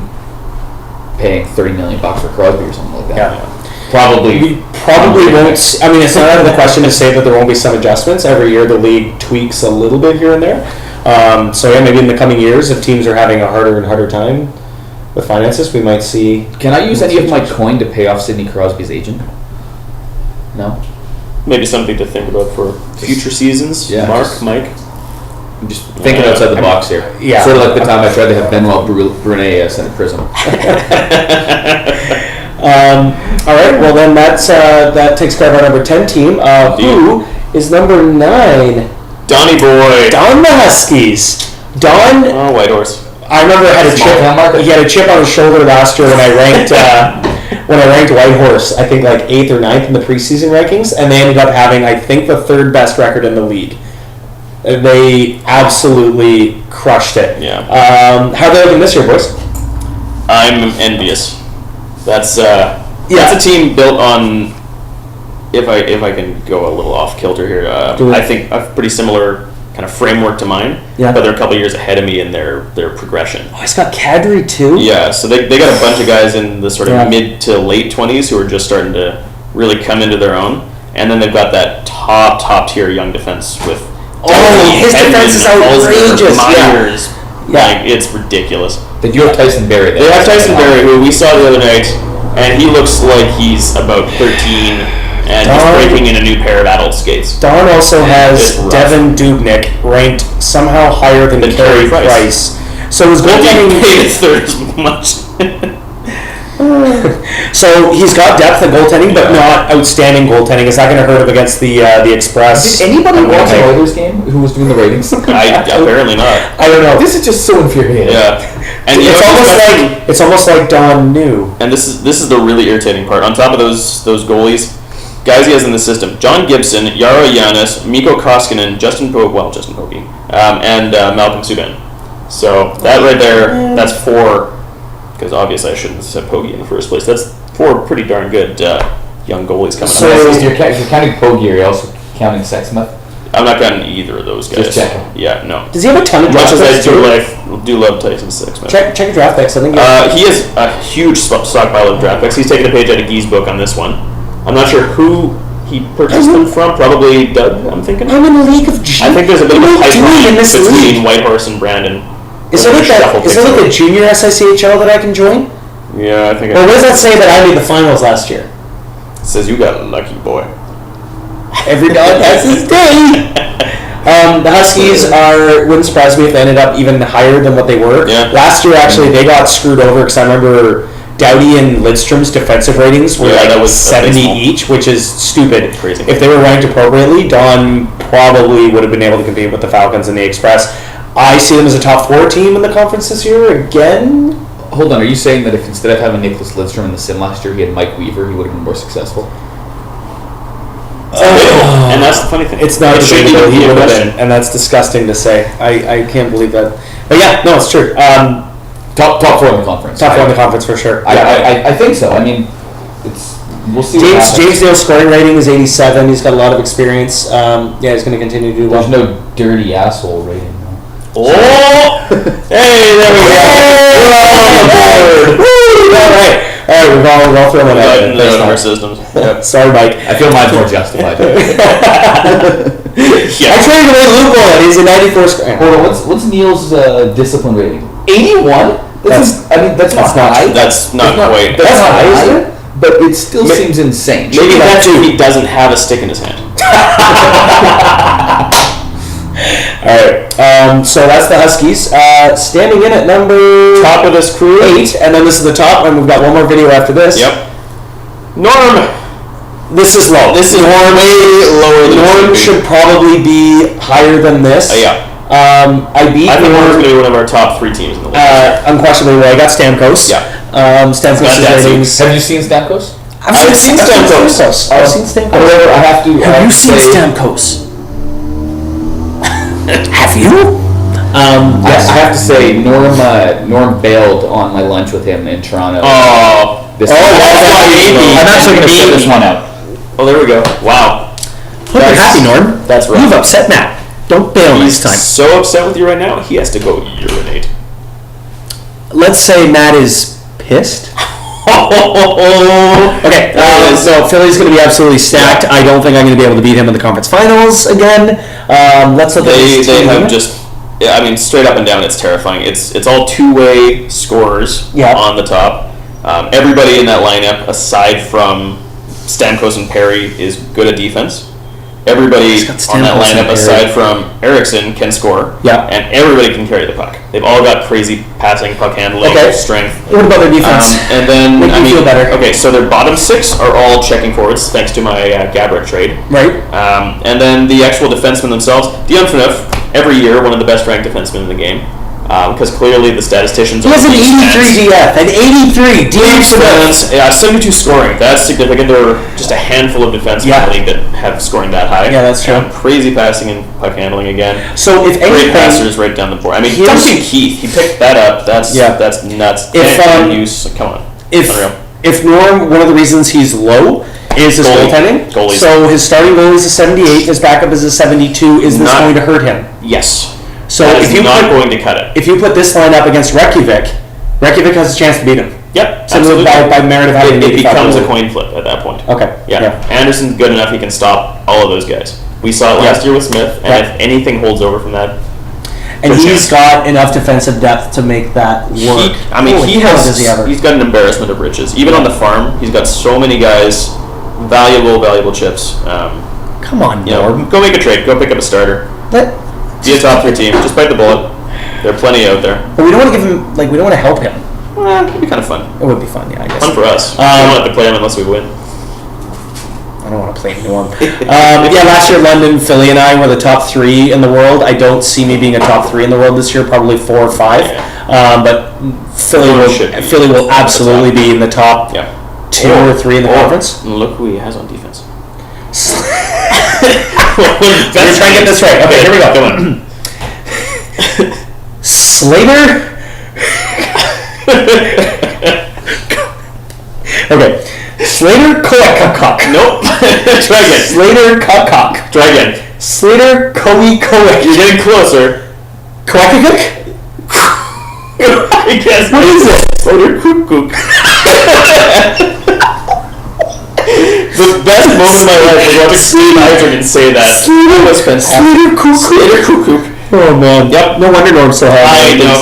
Speaker 3: paying $30 million for Crosby or something like that.
Speaker 1: Yeah.
Speaker 3: Probably.
Speaker 1: We probably won't. I mean, it's not out of the question to say that there won't be some adjustments. Every year, the league tweaks a little bit here and there. So yeah, maybe in the coming years, if teams are having a harder and harder time with finances, we might see.
Speaker 3: Can I use any of my coin to pay off Sidney Crosby's agent? No.
Speaker 2: Maybe something to think about for future seasons.
Speaker 3: Yeah.
Speaker 2: Mike.
Speaker 3: I'm just thinking outside the box here.
Speaker 1: Yeah.
Speaker 3: Sort of like the time I tried to have Benoit Brunet sent to prison.
Speaker 1: All right. Well, then that takes care of our number 10 team. Who is number 9?
Speaker 2: Donnie Boy.
Speaker 1: Don the Huskies. Don.
Speaker 2: Oh, White Horse.
Speaker 1: I remember he had a chip on his shoulder last year when I ranked Whitehorse, I think like 8th or 9th in the preseason rankings, and they ended up having, I think, the 3rd best record in the league. They absolutely crushed it.
Speaker 2: Yeah.
Speaker 1: How are they looking this year, boys?
Speaker 2: I'm envious. That's a team built on. If I can go a little off kilter here, I think a pretty similar kind of framework to mine.
Speaker 1: Yeah.
Speaker 2: But they're a couple years ahead of me in their progression.
Speaker 1: Oh, he's got Kadri too.
Speaker 2: Yeah, so they got a bunch of guys in the sort of mid to late 20s who are just starting to really come into their own, and then they've got that top tier young defense with.
Speaker 1: His defense is outrageous.
Speaker 2: Myers, like it's ridiculous.
Speaker 3: Did you have Tyson Berry there?
Speaker 2: They have Tyson Berry, who we saw the other night. and he looks like he's about 13 and he's breaking in a new pair of adult skates.
Speaker 1: Don also has Devin Dubnyk ranked somehow higher than Carey Price. So his goaltending
Speaker 2: paid a third as much.
Speaker 1: So he's got depth at goaltending, but not outstanding goaltending. Is that going to hurt him against the Express?
Speaker 3: Did anybody watch the Oilers game who was doing the ratings?
Speaker 2: Apparently not.
Speaker 1: I don't know.
Speaker 3: This is just so infuriating.
Speaker 2: Yeah, and
Speaker 1: it's almost like Don knew.
Speaker 2: And this is the really irritating part. On top of those goalies, guys he has in the system: John Gibson, Yaro Yanis, Mikko Koskinen, Justin Pogge, and Malcolm Subban. So that right there, that's 4. Because obviously I shouldn't have said Pogge in the first place. That's 4 pretty darn good young goalies coming up.
Speaker 3: So if you're counting Pogge, are you also counting Sexsmith?
Speaker 2: I'm not counting either of those guys.
Speaker 3: Just checking.
Speaker 2: Yeah, no.
Speaker 1: Does he have a ton of
Speaker 2: draft
Speaker 1: picks?
Speaker 2: Much as I do love Tyson Sexsmith.
Speaker 1: Check your draft picks. I think
Speaker 2: he has a huge stockpile of draft picks. He's taken a page out of Guy's book on this one. I'm not sure who he purchased them from. Probably Doug, I'm thinking.
Speaker 1: I'm in a league of
Speaker 2: I think there's a bit of a pipeline between Whitehorse and Brandon.
Speaker 1: Is there like a junior SICHL that I can join?
Speaker 2: Yeah, I think.
Speaker 1: Well, what does that say that I made the finals last year?
Speaker 2: It says you got lucky, boy.
Speaker 1: Every dog has his day. The Huskies wouldn't surprise me if they ended up even higher than what they were.
Speaker 2: Yeah.
Speaker 1: Last year, actually, they got screwed over because I remember Doughty and Lidstrom's defensive ratings were that was 70 each, which is stupid.
Speaker 2: Crazy.
Speaker 1: If they were ranked appropriately, Don probably would have been able to compete with the Falcons and the Express. I see them as a top 4 team in the conference this year again.
Speaker 3: Hold on, are you saying that if instead of having Nicholas Lidstrom in the sim last year, he had Mike Weaver, he would have been more successful?
Speaker 2: And that's the funny thing.
Speaker 1: It's not debatable. He would have been, and that's disgusting to say. I can't believe that. But yeah, no, it's true.
Speaker 3: Top 4 in the conference.
Speaker 1: Top 4 in the conference for sure.
Speaker 3: I think so. I mean, we'll see.
Speaker 1: James Dale's scoring rating is 87. He's got a lot of experience. He's going to continue to do well.
Speaker 3: There's no dirty asshole rating.
Speaker 2: Oh! Hey, there we go.
Speaker 1: All right, we've all thrown it out
Speaker 2: in our systems.
Speaker 1: Yep. Sorry, Mike.
Speaker 3: I feel mine's more justified.
Speaker 1: I traded away Loophole, and he's a 94 score.
Speaker 3: Hold on, what's Neil's discipline rating? 81? That's not high.
Speaker 2: That's not quite.
Speaker 3: That's not high, isn't it? But it still seems insane.
Speaker 2: Maybe that's if he doesn't have a stick in his hand.
Speaker 1: Alright, so that's the Huskies. Standing in at number...
Speaker 2: Top of this crew.
Speaker 1: 8, and then this is the top, and we've got one more video after this.
Speaker 2: Yep. Norm!
Speaker 1: This is low.
Speaker 2: This is way lower than
Speaker 1: Norm should probably be higher than this.
Speaker 2: Yeah.
Speaker 1: I think
Speaker 2: Norm's going to be one of our top 3 teams in the league.
Speaker 1: Unquestionably, I got Stamkos.
Speaker 2: Yeah.
Speaker 1: Stamkos' ratings.
Speaker 3: Have you seen Stamkos?
Speaker 1: I've seen Stamkos. I've seen Stamkos.
Speaker 3: However, have you seen
Speaker 1: Stamkos? Have you?
Speaker 3: Yes. I have to say, Norm bailed on my lunch with him in Toronto.
Speaker 2: Oh.
Speaker 3: I'm actually going to set this one out.
Speaker 2: Oh, there we go. Wow.
Speaker 1: Look, you're happy, Norm.
Speaker 2: That's right.
Speaker 1: You've upset Matt. Don't bail
Speaker 2: He's
Speaker 1: next time.
Speaker 2: so upset with you right now, he has to go urinate.
Speaker 1: Let's say Matt is pissed. Okay, so Philly's going to be absolutely stacked. I don't think I'm going to be able to beat him in the conference finals again. Let's look at this
Speaker 2: They
Speaker 1: team.
Speaker 2: have just, I mean, straight up and down, it's terrifying. It's all 2-way scorers on the top. Everybody in that lineup, aside from Stamkos and Perry, is good at defense. Everybody on that lineup, aside from Eriksson, can score.
Speaker 1: Yeah.
Speaker 2: And everybody can carry the puck. They've all got crazy passing, puck handling, strength.
Speaker 1: What about their defense?
Speaker 2: And then,
Speaker 1: Make me feel better.
Speaker 2: Okay, so their bottom 6 are all checking forwards, thanks to my Gabrick trade.
Speaker 1: Right.
Speaker 2: And then the actual defensemen themselves, Dion Phaneuf, every year one of the best ranked defensemen in the game. Because clearly the statisticians...
Speaker 1: He has an 83 DF, an 83 DF.
Speaker 2: Yeah, 72 scoring. That's significant. There are just a handful of defensemen in the league that have scoring that high.
Speaker 1: Yeah, that's true.
Speaker 2: Crazy passing and puck handling again.
Speaker 1: So if anything...
Speaker 2: Great passers right down the board. I mean, Duncan Keith, he picked that up. That's nuts. Come on.
Speaker 1: If Norm, one of the reasons he's low is his goaltending.
Speaker 2: Goalies.
Speaker 1: So his starting goalie is a 78, his backup is a 72. Is this going to hurt him?
Speaker 2: Yes.
Speaker 1: So
Speaker 2: if you're not going to cut it.
Speaker 1: If you put this line up against Reykjavik has a chance to beat him.
Speaker 2: Yep,
Speaker 1: simply by merit of having
Speaker 2: it becomes a coin flip at that point.
Speaker 1: Okay.
Speaker 2: Yeah. Anderson's good enough; he can stop all of those guys. We saw it last year with Smith, and if anything holds over from that,
Speaker 1: and
Speaker 2: Good
Speaker 1: he's
Speaker 2: chance.
Speaker 1: got enough defensive depth to make that work. Holy hell, does he ever?
Speaker 2: He's got an embarrassment of riches. Even on the farm, he's got so many guys, valuable chips.
Speaker 1: Come on,
Speaker 2: You know,
Speaker 1: Norm.
Speaker 2: go make a trade. Go pick up a starter. Be a top 3 team. Just bite the bullet. There are plenty out there.
Speaker 1: But we don't want to give him, like, we don't want to help him.
Speaker 2: Well, it'd be kind of fun.
Speaker 1: It would be fun, yeah, I guess.
Speaker 2: Fun for us. We don't have to play him unless we win.
Speaker 1: I don't want to play Norm. Yeah, last year London, Philly, and I were the top 3 in the world. I don't see me being a top 3 in the world this year. Probably 4 or 5.
Speaker 2: Yeah.
Speaker 1: But Philly will absolutely be in the top 2 or 3 in the conference.
Speaker 2: Look who he has on defense.
Speaker 1: We're trying to get this right. Okay, here we go.
Speaker 2: Come on.
Speaker 1: Slater. Okay. Slater Koekakok.
Speaker 2: Nope. Try again.
Speaker 1: Slater Kakok.
Speaker 2: Try again.
Speaker 1: Slater Koek.
Speaker 2: You're getting closer.
Speaker 1: Koekakok?
Speaker 2: I guess.
Speaker 1: What is it?
Speaker 2: Slater Kook. The best moment of my life was watching Steve Eisern say that. That was fantastic. Slater Kook.
Speaker 1: Oh man.
Speaker 2: Yep.
Speaker 1: No wonder Norm still has
Speaker 2: I
Speaker 1: it.
Speaker 2: know.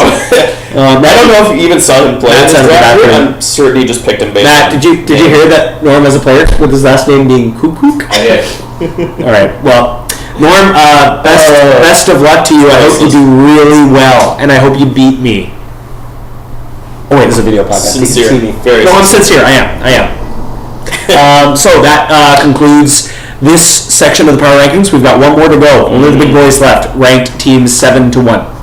Speaker 2: I don't know if you even saw him play.
Speaker 1: Matt sounded bad for him.
Speaker 2: I'm certain he just picked him based.
Speaker 1: Matt,
Speaker 2: on-
Speaker 1: did you hear that Norm as a player with his last name being Kook?
Speaker 2: I did.
Speaker 1: All right. Well, Norm, best of luck to you. I hope you do really well, and I hope you beat me. Oh wait, this is a video podcast.
Speaker 2: Sincere.
Speaker 1: You can see me.
Speaker 2: Very
Speaker 1: No, I'm sincere. I am. So that concludes this section of the power rankings. We've got one more to go. Only the big boys left. Ranked teams 7 to 1.